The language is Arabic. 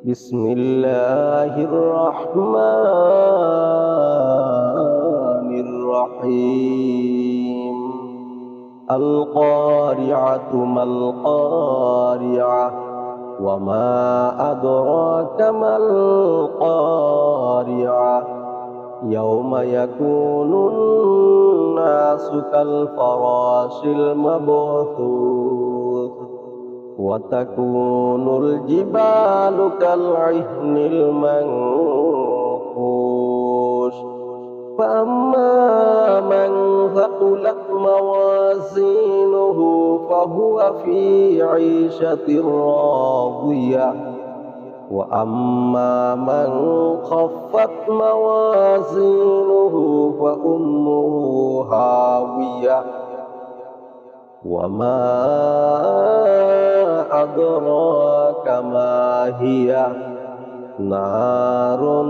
بسم الله الرحمن الرحيم القارعة ما القارعة وما أدراك ما القارعة يوم يكون الناس كالفراش المبثوث وتكون الجبال كالعهن المنفوش فأما من ثقلت موازينه فهو في عيشة راضية وأما من خفت موازينه فأمه هاوية وما أدراك ما هي نار